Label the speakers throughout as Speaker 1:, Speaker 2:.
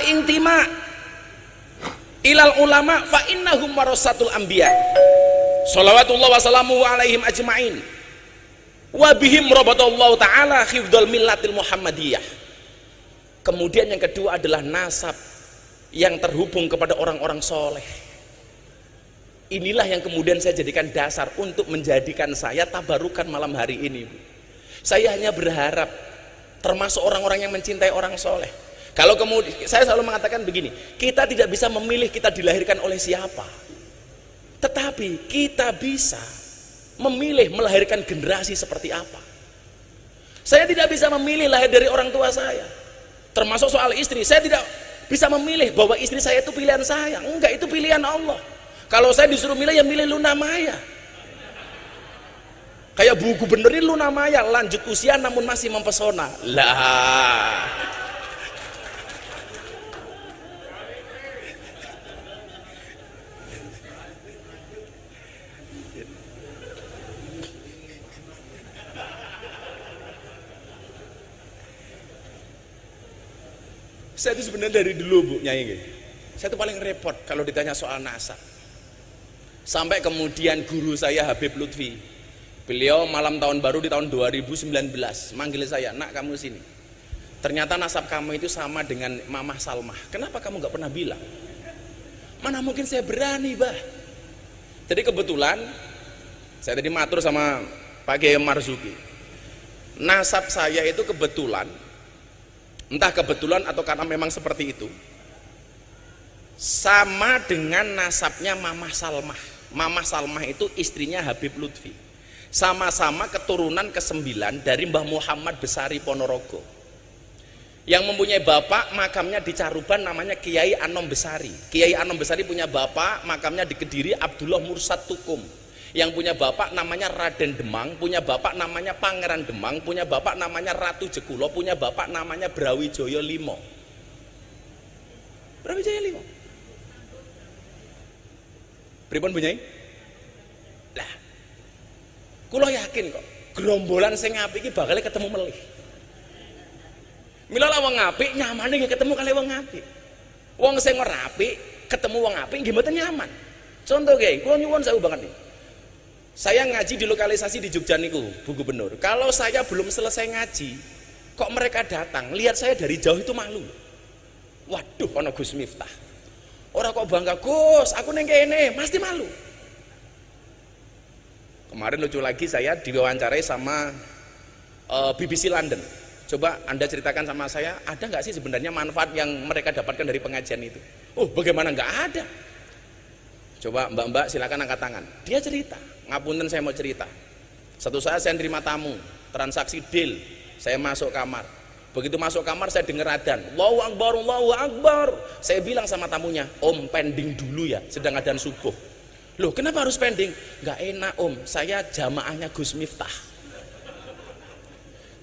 Speaker 1: al-intima ilal ulama fa innahum warasatul anbiya sholawatullah wassalamu alaihim ajma'in wa bihim rabatallahu ta'ala khifdul millatil muhammadiyah. Kemudian yang kedua adalah nasab yang terhubung kepada orang-orang soleh. Inilah yang kemudian saya jadikan dasar untuk menjadikan saya tabarukan malam hari ini. Saya hanya berharap termasuk orang-orang yang mencintai orang soleh. Kalau kemudian saya selalu mengatakan begini, kita tidak bisa memilih kita dilahirkan oleh siapa, tetapi kita bisa memilih melahirkan generasi seperti apa. Saya tidak bisa memilih lahir dari orang tua saya, termasuk soal istri. Saya tidak bisa memilih bahwa istri saya itu pilihan saya, enggak, itu pilihan Allah. Kalau saya disuruh milih, ya milih Luna Maya. Kayak Bu Gubernur ini Luna Maya, lanjut usia namun masih mempesona. Lah. Saya itu sebenarnya dari dulu Bu Nyai, saya itu paling repot kalau ditanya soal nasab. Sampai kemudian guru saya Habib Lutfi, beliau malam tahun baru di tahun 2019 manggil saya, nak kamu sini, ternyata nasab kamu itu sama dengan Mamah Salmah, kenapa kamu gak pernah bilang? Mana mungkin saya berani bah. Jadi kebetulan saya tadi matur sama Pak Kiai Marzuki, nasab saya itu kebetulan, entah kebetulan atau karena memang seperti itu, sama dengan nasabnya Mamah Salmah. Mamah Salmah itu istrinya Habib Lutfi, sama-sama keturunan ke-9 dari Mbah Muhammad Besari Ponorogo, yang mempunyai bapak makamnya di Caruban namanya Kiai Anom Besari. Kiai Anom Besari punya bapak makamnya di Kediri Abdullah Mursad Tukum, yang punya bapak namanya Raden Demang, punya bapak namanya Pangeran Demang, punya bapak namanya Ratu Jekulo, punya bapak namanya Brawijaya Limo. Brawijaya Limo. Pripun Bu Nyai? Lah, kula yakin kok gerombolan sing apik iki bakal ketemu melih. Mila wong apik nyamane nggih ketemu kali wong apik. Wong sing ora apik ketemu wong apik nggih mboten nyaman. Contoh nggih, kula nyuwun sewu banget nih. Saya ngaji di lokalisasi di Jogja niku, Bu Gubernur. Kalau saya belum selesai ngaji, kok mereka datang, lihat saya dari jauh itu malu. Waduh, ono Gus Miftah. Orang kok bangga, Gus, aku neng kene, pasti malu. Kemarin lucu lagi, saya diwawancarai sama BBC London. Coba Anda ceritakan sama saya, ada nggak sih sebenarnya manfaat yang mereka dapatkan dari pengajian itu? Oh, bagaimana nggak ada? Coba mbak-mbak silakan angkat tangan. Dia cerita, ngapunten saya mau cerita. Satu saat saya terima tamu, transaksi deal, saya masuk kamar. Begitu masuk kamar saya dengar adzan, Allahu Akbar, Allahu Akbar. Saya bilang sama tamunya, Om pending dulu ya, sedang adzan subuh. Loh kenapa harus pending? Nggak enak Om, saya jamaahnya Gus Miftah.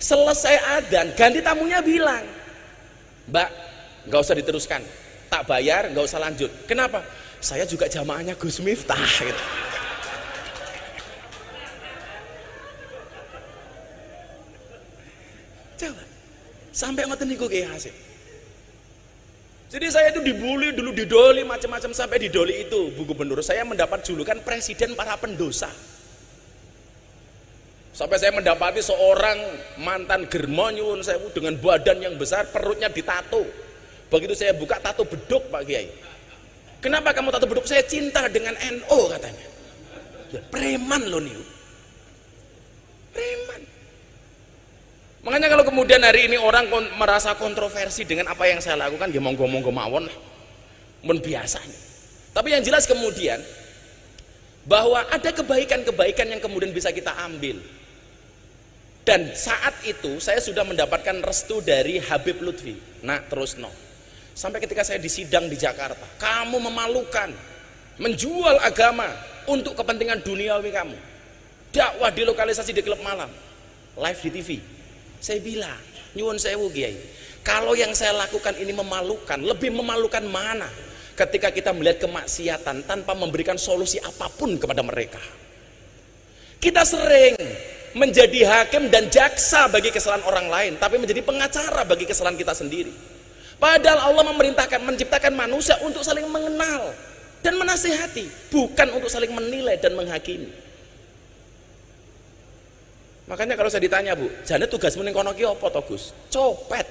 Speaker 1: Selesai adzan, ganti tamunya bilang, Mbak, nggak usah diteruskan, tak bayar, nggak usah lanjut. Kenapa? Saya juga jamaahnya Gus Miftah. Gitu. Coba, sampai ngoten niku Kiai Hasyim. Jadi saya itu dibully dulu, didoli macam-macam, sampai didoli itu Bu Gubernur saya mendapat julukan presiden para pendosa. Sampai saya mendapati seorang mantan germo nyuwun sewu dengan badan yang besar, perutnya ditato. Begitu saya buka, tato beduk Pak Kiai. Kenapa kamu tato beduk? Saya cinta dengan NO katanya. Ya, preman loh nih. Preman. Makanya kalau kemudian hari ini orang merasa kontroversi dengan apa yang saya lakukan, ya monggo-monggo mawon lah. Men biasanya. Tapi yang jelas kemudian bahwa ada kebaikan-kebaikan yang kemudian bisa kita ambil. Dan saat itu saya sudah mendapatkan restu dari Habib Lutfi. Nah, terus no. Sampai ketika saya disidang di Jakarta, kamu memalukan, menjual agama untuk kepentingan duniawi kamu. Dakwah di lokalisasi di klub malam, live di TV. Saya bilang, nyuwun sewu Kiai, kalau yang saya lakukan ini memalukan, lebih memalukan mana ketika kita melihat kemaksiatan tanpa memberikan solusi apapun kepada mereka. Kita sering menjadi hakim dan jaksa bagi kesalahan orang lain, tapi menjadi pengacara bagi kesalahan kita sendiri. Padahal Allah memerintahkan, menciptakan manusia untuk saling mengenal dan menasihati, bukan untuk saling menilai dan menghakimi. Makanya kalau saya ditanya, Bu, jane tugasmu ning kono ki apa to, Gus? Copet.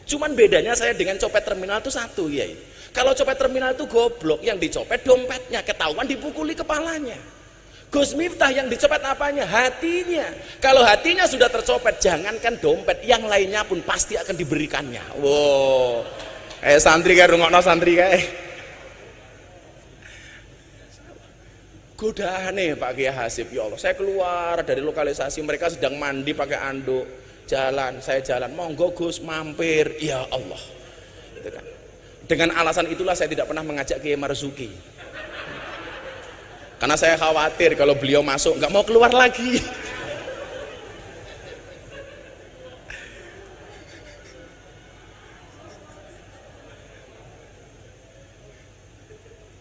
Speaker 1: Cuman bedanya saya dengan copet terminal itu satu, ya. Kalau copet terminal itu goblok, yang dicopet dompetnya, ketahuan dipukuli kepalanya. Gus Miftah yang dicopet apanya? Hatinya. Kalau hatinya sudah tercopet, jangankan dompet, yang lainnya pun pasti akan diberikannya. Wow. Santri kae rungokno santri kae. Godaane Pak Kiai Hasib, ya Allah, saya keluar dari lokalisasi, mereka sedang mandi pakai anduk, jalan, saya jalan, monggo Gus mampir, ya Allah, gitu kan. Dengan alasan itulah saya tidak pernah mengajak Kiai Marzuki, karena saya khawatir kalau beliau masuk nggak mau keluar lagi.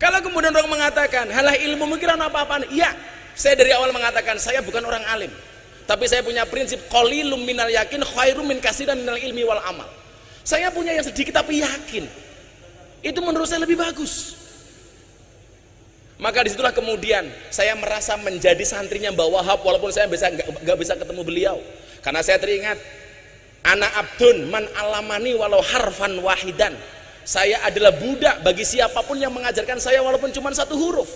Speaker 1: Kalau kemudian orang mengatakan halah ilmu mungkin apa-apaan, iya, saya dari awal mengatakan saya bukan orang alim, tapi saya punya prinsip qalilum minal yakin khairum min katsirin minal ilmi wal amal. Saya punya yang sedikit tapi yakin, itu menurut saya lebih bagus. Maka disitulah kemudian saya merasa menjadi santrinya Mbah Wahab, walaupun saya nggak bisa ketemu beliau, karena saya teringat ana abdun man alamani walau harfan wahidan. Saya adalah budak bagi siapapun yang mengajarkan saya walaupun cuma satu huruf.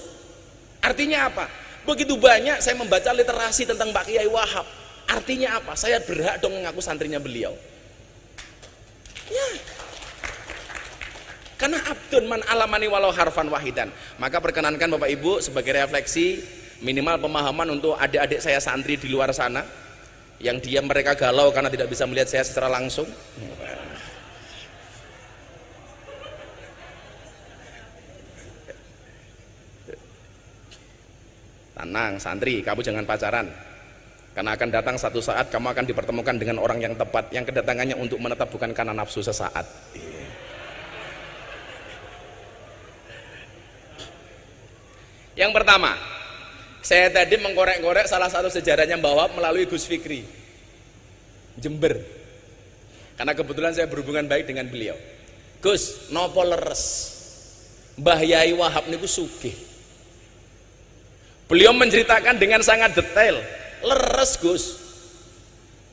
Speaker 1: Artinya apa? Begitu banyak saya membaca literasi tentang Pak Kiai Wahab. Artinya apa? Saya berhak dong mengaku santrinya beliau. Ya. Karena abdun man alamani walau harfan wahidan. Maka perkenankan Bapak Ibu sebagai refleksi, minimal pemahaman untuk adik-adik saya santri di luar sana yang mereka galau karena tidak bisa melihat saya secara langsung. Tenang santri, kamu jangan pacaran, karena akan datang satu saat kamu akan dipertemukan dengan orang yang tepat, yang kedatangannya untuk menetap bukan karena nafsu sesaat. Yang pertama, saya tadi mengkorek-korek salah satu sejarahnya Mbah Wahab melalui Gus Fikri Jember, karena kebetulan saya berhubungan baik dengan beliau. Gus, nopo leres Mbah Yai Wahab niku sugih. Beliau menceritakan dengan sangat detail, leres Gus.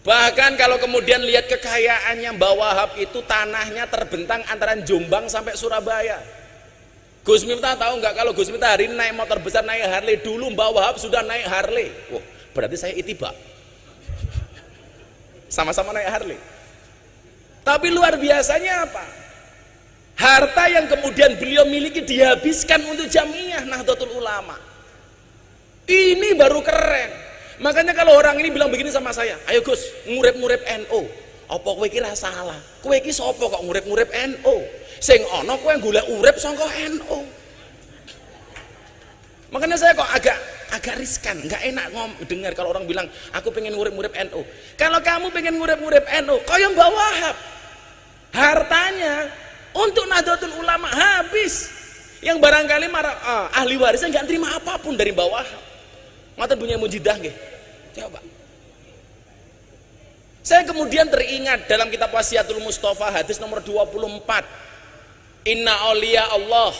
Speaker 1: Bahkan kalau kemudian lihat kekayaannya Mbah Wahab itu, tanahnya terbentang antara Jombang sampai Surabaya. Gus Miftah tahu nggak kalau Gus Miftah hari ini naik motor besar, naik Harley, dulu Mbah Wahab sudah naik Harley. Wah, berarti saya itibak. Sama-sama naik Harley. Tapi luar biasanya apa? Harta yang kemudian beliau miliki dihabiskan untuk Jamiah Nahdlatul Ulama. Ini baru keren. Makanya kalau orang ini bilang begini sama saya, ayo Gus, ngurep-ngurep NU. Apa kowe iki ra salah? Kowe iki sapa kok ngurep-ngurep NU? Sing ana kowe golek urip saka NU. Makanya saya kok agak riskan, nggak enak dengar kalau orang bilang aku pengen ngurep-ngurep NU. Kalau kamu pengen ngurep-ngurep NU, kaya Mbah Wahab, hartanya untuk Nahdlatul Ulama habis. Yang barangkali ahli warisnya nggak terima apapun dari Mbah Wahab. Mata punya mujidah nggih. Coba. Saya kemudian teringat dalam kitab Wasiatul Mustafa hadis nomor 24. Inna auliya Allah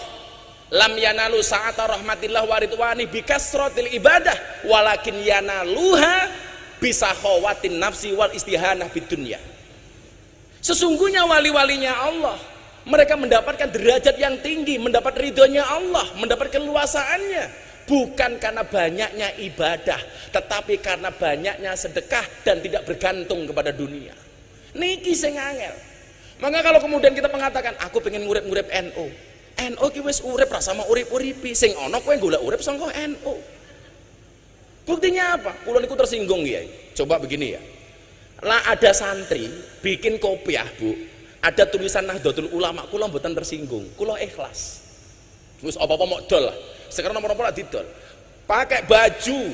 Speaker 1: lam yanalu sa'ata rahmatillah wa ridwani bikasratil ibadah walakin yanaluha bisakhawatin nafsi wal istihanah bidunya. Sesungguhnya wali-walinya Allah, mereka mendapatkan derajat yang tinggi, mendapat ridhonya Allah, mendapat keluasaannya bukan karena banyaknya ibadah, tetapi karena banyaknya sedekah dan tidak bergantung kepada dunia. Niki sing angel. Maka kalau kemudian kita mengatakan aku pengen ngurip-ngurip NU, NU ki wis urip ra sama urip-uripi, sing ana kowe golek urip saka NU. Buktinya apa? Kula niku tersinggung ya. Coba begini ya. Lah ada santri bikin kopiah, Bu. Ada tulisan Nahdlatul Ulama, kula mboten tersinggung, kula ikhlas. Wis apa-apa mok dol lah. Sekarang nomor apa didol. Pakai baju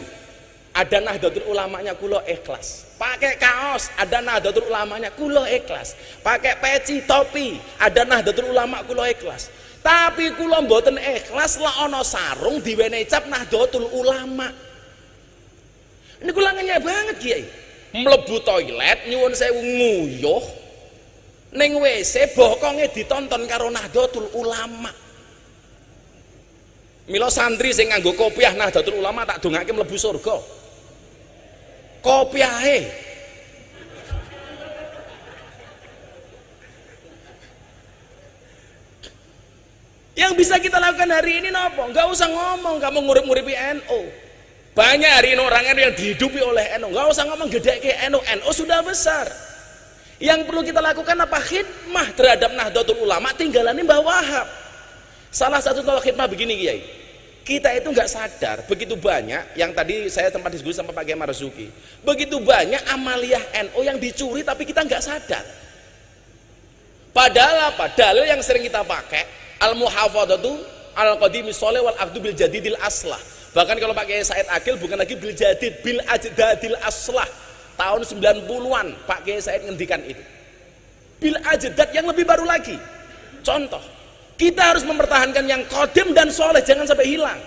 Speaker 1: ada Nahdlatul Ulamanya, kula ikhlas. Pakai kaos ada Nahdlatul Ulamanya, kula ikhlas. Pakai peci, topi ada Nahdlatul Ulama, kula ikhlas. Tapi kula mboten ikhlas lah ana sarung diwenehi cap Nahdlatul Ulama. Ini kula ngenyek banget Kiai. Mlebu toilet nyuwun sewu nguyuh. ning WC bokonge ditonton karo Nahdlatul Ulama. Mila santri sing nganggo kopiah Nahdlatul Ulama tak dongake mlebu surga. Kopiahe. Yang bisa kita lakukan hari ini nopo? Enggak usah ngomong kamu ngurip-nguripi NU. Banyak hari ini orang yang dihidupi oleh NU. Enggak usah ngomong gede ke NU. NU sudah besar. Yang perlu kita lakukan apa? Khidmah terhadap Nahdlatul Ulama, tinggalan Mbah Wahab. Salah satu contoh khidmah begini Kiai. Kita itu nggak sadar begitu banyak yang tadi saya tempat diskusi sama Pak Kiai Marzuki. Begitu banyak amaliyah NU yang dicuri tapi kita nggak sadar. Padahal apa? Dalil yang sering kita pakai al-muhafadzatu al-qadimi sholih wal aqdu bil jadidil aslah. Bahkan kalau Pak Kiai Said Akil bukan lagi bil jadid bil ajdadil aslah. Tahun 90-an Pak Kiai Said ngendikan itu. Bil ajdad yang lebih baru lagi. Contoh, kita harus mempertahankan yang qadim dan soleh, jangan sampai hilang.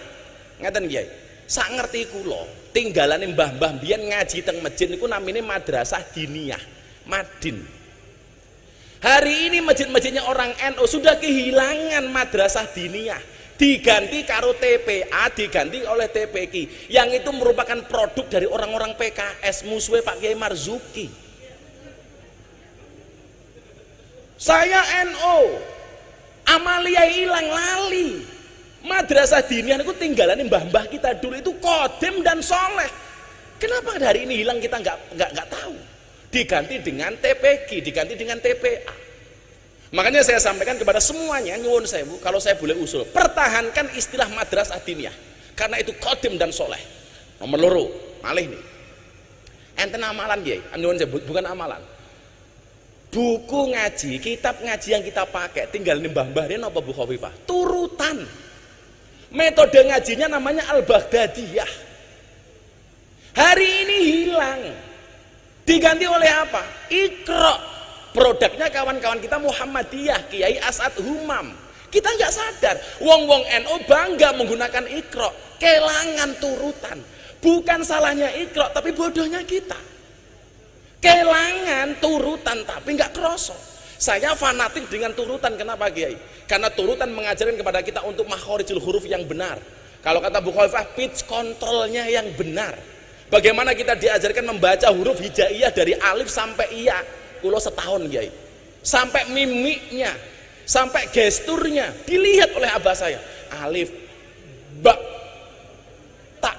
Speaker 1: Ngeten Kiai, sak ngerti kula, tinggalane mbah-mbah biyen ngaji teng masjid niku namine madrasah diniyah, Madin. Hari ini masjid-masjidnya orang NU sudah kehilangan madrasah diniyah, diganti karo TPA, diganti oleh TPQ yang itu merupakan produk dari orang-orang PKS musuhnya Pak Kiai Marzuki. Saya NU, amaliyah hilang lali. Madrasah diniyah itu tinggalan mbah-mbah kita dulu itu qadim dan soleh. Kenapa hari ini hilang kita nggak tahu? Diganti dengan TPQ, diganti dengan TPA. Makanya saya sampaikan kepada semuanya, nyuwun sewu, kalau saya boleh usul, pertahankan istilah madrasah diniyah, karena itu qadim dan soleh. Nomor loro, malih nih. Enten amalan Kiai, nyuwun sewu, bukan amalan. Buku ngaji, kitab ngaji yang kita pakai, tinggal nih mbah-mbah ini apa Bu Khofifah? Turutan. Metode ngajinya namanya Al-Baghdadiyah. Hari ini hilang. Diganti oleh apa? Iqra. Produknya kawan-kawan kita Muhammadiyah, Kiai As'ad Humam. Kita nggak sadar, wong-wong NU bangga menggunakan Iqra, kelangan turutan. Bukan salahnya Iqra, tapi bodohnya kita. Kelangan turutan tapi nggak kroso. Saya fanatik dengan turutan. Kenapa Kiai? Karena turutan mengajarkan kepada kita untuk makhorijul huruf yang benar. Kalau kata Bu Khofifah, pitch controlnya yang benar. Bagaimana kita diajarkan membaca huruf hijaiyah dari alif sampai iya. Kulo setahun Kiai, sampai mimiknya, sampai gesturnya dilihat oleh abah saya. Alif, ba, ta.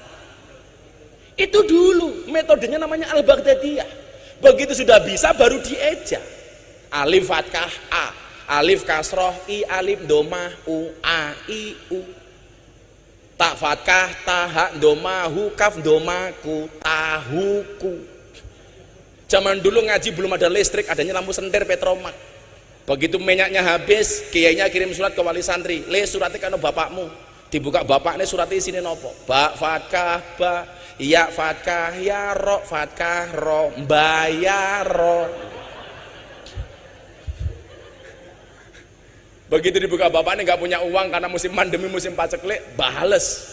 Speaker 1: Itu dulu metodenya namanya Al-Baghdadiyah. Begitu sudah bisa baru dieja. Alif fathah a, alif kasroh i, alif domah u, a i u. Ta fathah ta ha domah hu, kaf domah ku, tahuku. Zaman dulu ngaji belum ada listrik, adanya lampu senter Petromak. Begitu minyaknya habis, kiainya kirim surat ke wali santri, le suratnya kano bapakmu. Dibuka bapaknya suratnya sini nopo. Ba fatkah ba, ya fatkah ya, ro fatkah ro, bayar ro. Begitu dibuka bapaknya nggak punya uang karena musim pandemi, musim paceklik, bales.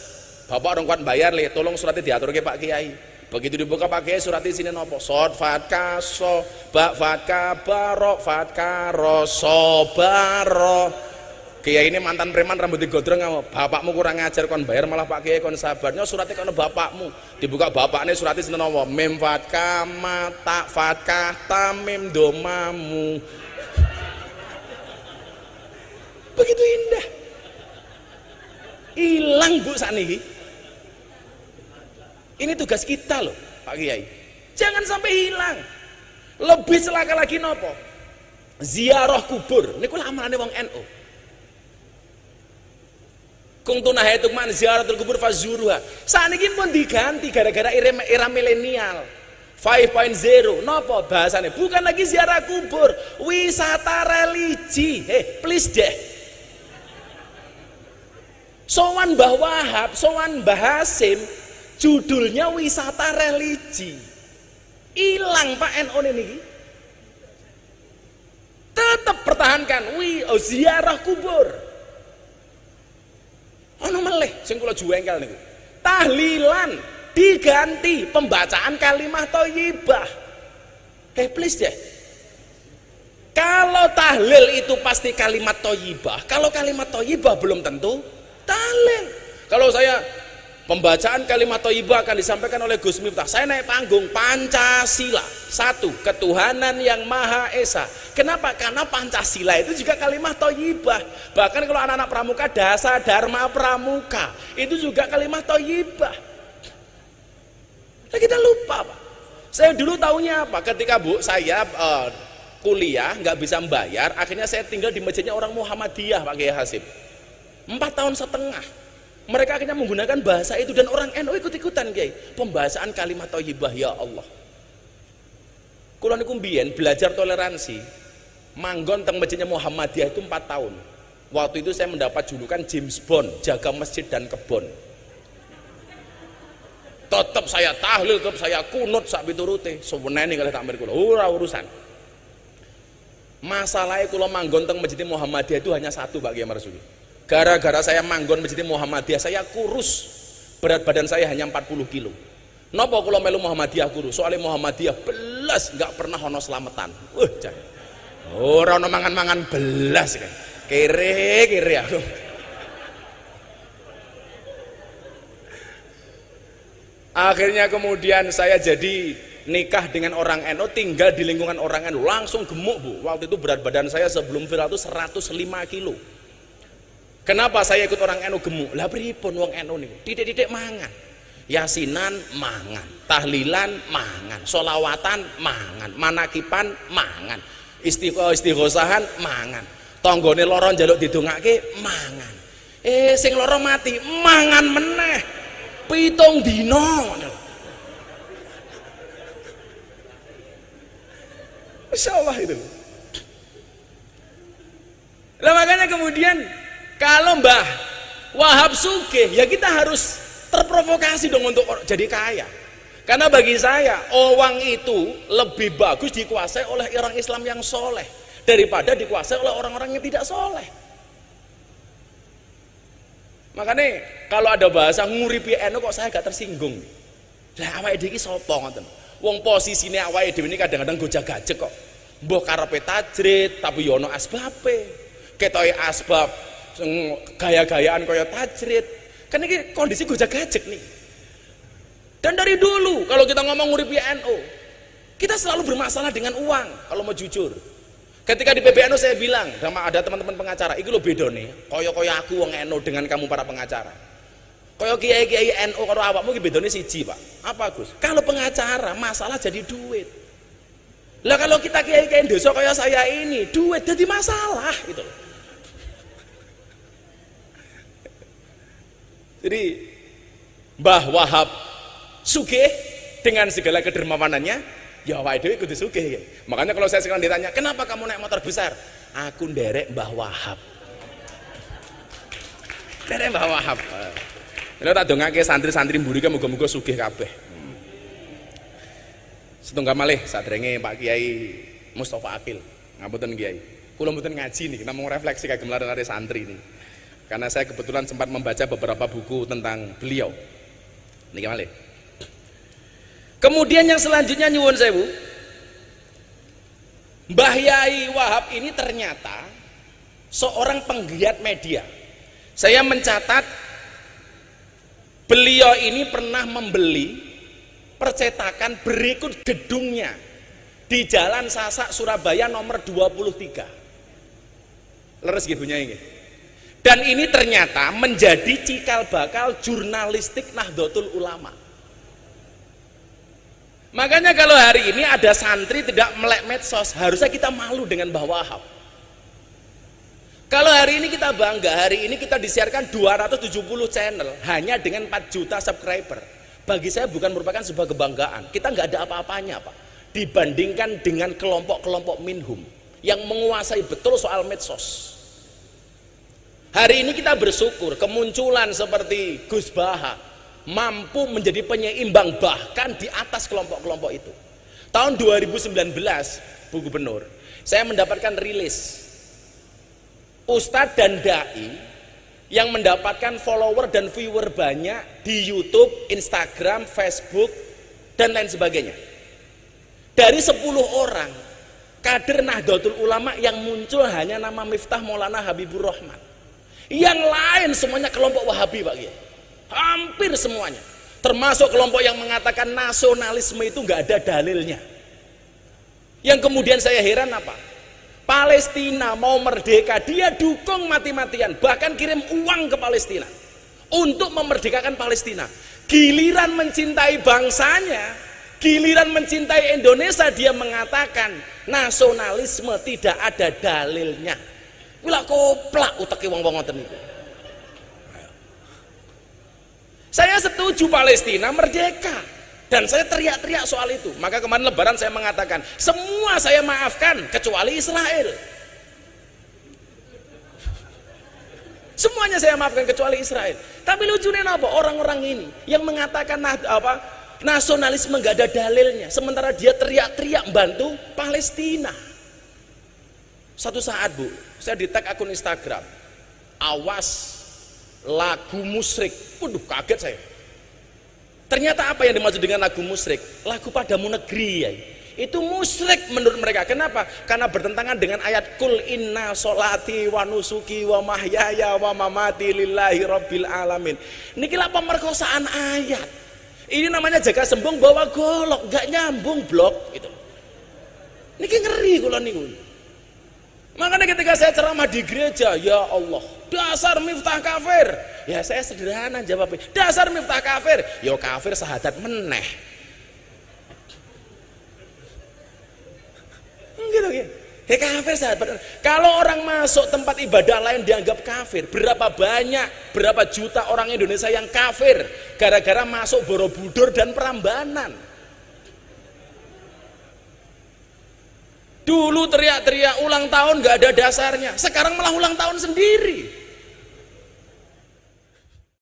Speaker 1: Bapak orang kuat bayar le, tolong suratnya diatur ke Pak Kiai. Begitu dibuka pakai surat di sini nopo sod fatkah so, ba fatkah baro fatkah ro so baro. Kiai ini mantan preman rambut digondrong, bapakmu kurang ngajar kon bayar malah Pak Kiai kon sabarnya suratnya kon bapakmu. Dibuka bapaknya surat di sini nopo mem fatkah ma ta fatkah ta mem domamu. Begitu indah. Hilang Bu saniki. Ini tugas kita loh Pak Kiai, jangan sampai hilang. Lebih celaka lagi nopo, ziarah kubur. Ini kula amalane wong NU. Kung tunahaitu man ziaratul kubur fazuruha. Saniki pun diganti gara-gara era milenial 5.0. Nopo bahasane? Bukan lagi ziarah kubur, wisata religi. Please deh. Sowan Mbah Wahab, sowan Mbah Hasim, judulnya wisata religi. Hilang Pak NU ini. Tetap pertahankan ziarah kubur. Ono meleh sing kula juwengkel niku. Tahlilan diganti pembacaan kalimah thayyibah. Please deh. Kalau tahlil itu pasti kalimat thayyibah. Kalau kalimat thayyibah belum tentu tahlil. Kalau saya pembacaan kalimat thayyibah akan disampaikan oleh Gus Miftah, saya naik panggung Pancasila, satu ketuhanan yang Maha Esa. Kenapa? Karena Pancasila itu juga kalimat thayyibah. Bahkan kalau anak-anak pramuka, Dasa Dharma Pramuka itu juga kalimat thayyibah. Nah, kita lupa, Pak. Saya dulu taunya apa? Ketika saya kuliah nggak bisa membayar, akhirnya saya tinggal di masjidnya orang Muhammadiyah, Pak Kiai Hasib, 4 tahun setengah. Mereka akhirnya menggunakan bahasa itu dan orang NU ikut-ikutan, Kiai. Pembahasan kalimat thayyibah, ya Allah. Kula niku mbiyen belajar toleransi, manggon teng masjidnya Muhammadiyah itu 4 tahun. Waktu itu saya mendapat julukan James Bond, jaga masjid dan kebon. Tetap saya tahlil, tetap saya kunut sak piturute. Sewenene kalih takmir kula, ora urusan. Masalahnya kalau manggon teng masjid Muhammadiyah itu hanya satu, Pak Kiai Marsudi. Gara-gara saya manggon masjid Muhammadiyah, saya kurus. Berat badan saya hanya 40 kilo. Napa kalau melu Muhammadiyah kurus? Soalnya Muhammadiyah belas nggak pernah ono selamatan. Ora ono mangan-mangan belas kan. Kere aku. Akhirnya kemudian saya jadi nikah dengan orang NU, tinggal di lingkungan orang NU, langsung gemuk, Bu. Waktu itu berat badan saya sebelum viral itu 105 kilo. Kenapa saya ikut orang NU gemuk? Lah pripun wong NU niku? Titik-titik mangan. Yasinan mangan, tahlilan mangan, solawatan mangan, manakipan mangan, istighosahan mangan. Tanggane lara njaluk didongake mangan. Sing lara mati mangan meneh. 7 dina. Masya Allah itu. Lah makanya kemudian kalau Mbah Wahab sugih, ya kita harus terprovokasi dong untuk jadi kaya. Karena bagi saya uang itu lebih bagus dikuasai oleh orang Islam yang soleh daripada dikuasai oleh orang-orang yang tidak soleh. Makanya kalau ada bahasa nguripi NU kok saya gak tersinggung. Lah awake dhewe iki sapa ngoten? Wong posisine awake dhewe ini kadang-kadang gojag-gajeg kok. Mbah karepe tajrid tapi yo ana asbabe. Ketoke asbab gaya-gayaan kaya tajrid. Kan iki kondisi gojag-gajeg nih. Dan dari dulu kalau kita ngomong nguripi NU, kita selalu bermasalah dengan uang kalau mau jujur. Ketika di PBNU saya bilang sama ada teman-teman pengacara, iki lho bedone, kaya-kaya aku wong NU dengan kamu para pengacara. Kaya kiai-kiai NU karo awakmu iki bedone siji, Pak. Apa, Gus? Kalau pengacara masalah jadi duit. Lah kalau kita kiai-kiai dosa kaya saya ini, duit jadi masalah gitu loh. Jadi Mbah Wahab sugih dengan segala kedermawanannya, ya awake dhewe kudu sugih ya. Makanya kalau saya sekarang ditanya, "Kenapa kamu naik motor besar?" Aku nderek Mbah Wahab. Nderek Mbah Wahab. Lha tak dongake santri-santri mburi ke muga-muga sugih kabeh. Setunggal malih sadurunge Pak Kiai Mustofa Akil. Ngapunten Kiai. Kula mboten ngaji nih, namung refleksi kagem lare-lare santri ini. Karena saya kebetulan sempat membaca beberapa buku tentang beliau. Niki malih. Kemudian yang selanjutnya nyuwun sewu, Mbah Yai Wahab ini ternyata seorang penggiat media. Saya mencatat beliau ini pernah membeli percetakan berikut gedungnya di Jalan Sasak Surabaya nomor 23. Leres nggih Bu Nyai nggih. Dan ini ternyata menjadi cikal bakal jurnalistik Nahdlatul Ulama. Makanya kalau hari ini ada santri tidak melek medsos, harusnya kita malu dengan Mbah Wahab. Kalau hari ini kita bangga, hari ini kita disiarkan 270 channel hanya dengan 4 juta subscriber. Bagi saya bukan merupakan sebuah kebanggaan. Kita nggak ada apa-apanya, Pak, dibandingkan dengan kelompok-kelompok minhum yang menguasai betul soal medsos. Hari ini kita bersyukur kemunculan seperti Gus Baha mampu menjadi penyeimbang bahkan di atas kelompok-kelompok itu. Tahun 2019, Bu Gubernur, saya mendapatkan rilis Ustadz dan Dai yang mendapatkan follower dan viewer banyak di YouTube, Instagram, Facebook, dan lain sebagainya. Dari 10 orang, kader Nahdlatul Ulama yang muncul hanya nama Miftah Maulana Habibur Rahman. Yang lain semuanya kelompok Wahabi Pak Kiai. Hampir semuanya. Termasuk kelompok yang mengatakan nasionalisme itu nggak ada dalilnya. Yang kemudian saya heran apa? Palestina mau merdeka, dia dukung mati-matian, bahkan kirim uang ke Palestina untuk memerdekakan Palestina. Giliran mencintai bangsanya, giliran mencintai Indonesia, dia mengatakan nasionalisme tidak ada dalilnya. Wila koplak uteke wong-wong ngoten niku. Saya setuju Palestina merdeka dan saya teriak-teriak soal itu. Maka kemarin Lebaran saya mengatakan semua saya maafkan kecuali Israel. Semuanya saya maafkan kecuali Israel. Tapi lucunya apa? Orang-orang ini yang mengatakan nasionalisme nggak ada dalilnya, sementara dia teriak-teriak membantu Palestina. Satu saat Bu, saya di tag akun Instagram, awas lagu musyrik. Waduh, kaget saya. Ternyata apa yang dimaksud dengan lagu musyrik? Lagu Padamu Negeri ya. Itu musyrik menurut mereka. Kenapa? Karena bertentangan dengan ayat Kul inna sholati wa nusuki wa mahyaya wa mamati lillahi rabbil alamin. Niki lah pemerkosaan ayat. Ini namanya jaga sembung bawa golok, gak nyambung blok gitu. Niki ngeri kula niku. Makanya ketika saya ceramah di gereja, ya Allah, dasar Miftah kafir. Ya saya sederhana jawabnya, dasar Miftah kafir. Ya kafir sahadat meneh. Gitu ya. Ya kafir sahadat. Kalau orang masuk tempat ibadah lain dianggap kafir, berapa banyak, berapa juta orang Indonesia yang kafir gara-gara masuk Borobudur dan Prambanan. Dulu teriak-teriak ulang tahun gak ada dasarnya, sekarang malah ulang tahun sendiri.